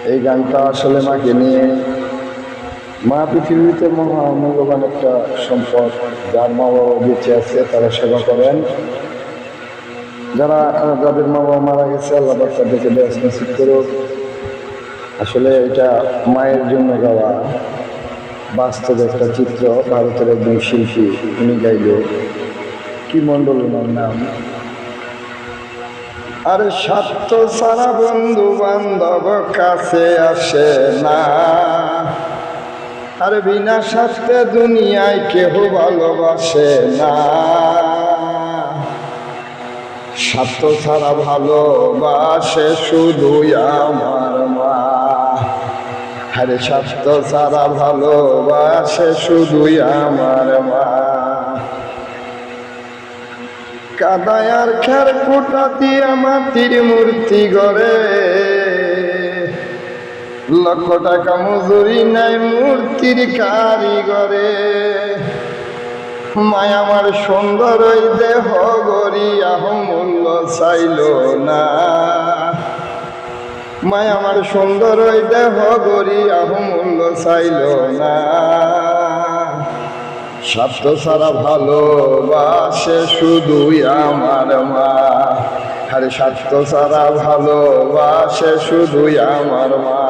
এই গানটা আসলে মাকে নিয়ে। মা পৃথিবীতে মহামূল্যবান একটা সম্পদ, যার মা বাবা বেঁচে আছে তারা সেবা করেন। যাদের মা বাবা মারা গেছে আল্লাহ পাক তাদেরকে দেশ নসিব করুক। আসলে এটা মায়ের জন্য গাওয়া বাস্তব একটা চিত্র। ভারতের একজন শিল্পী উনি গাইলে, কি মন্ডল ওনার নাম। আর স্বার্থ সারা বন্ধু বান্ধব কাছে আসে না, আর বিনা স্বার্থে দুনিয়ায় কেহ ভালোবাসে না। স্বার্থ ছাড়া ভালোবাসে শুধুই আমার মা, আরে স্বার্থ ছাড়া ভালোবাসে শুধুই আমার মা। কাদায়ার খের কুটা দিয়া মাটির মূর্তি গড়ে, লক্ষ টাকা মজুরি নাই মূর্তির কারিগরে। মায় আমার সুন্দর ওই দেহ গড়িয়া মূল্য চাইল না, মায় আমার সুন্দর ওই দেহ গড়িয়া মূল্য চাইল না। স্বার্থ ছাড়া ভালোবাসে শুধুই আমার মা, আরে স্বার্থ ছাড়া ভালোবাসে শুধুই আমার মা।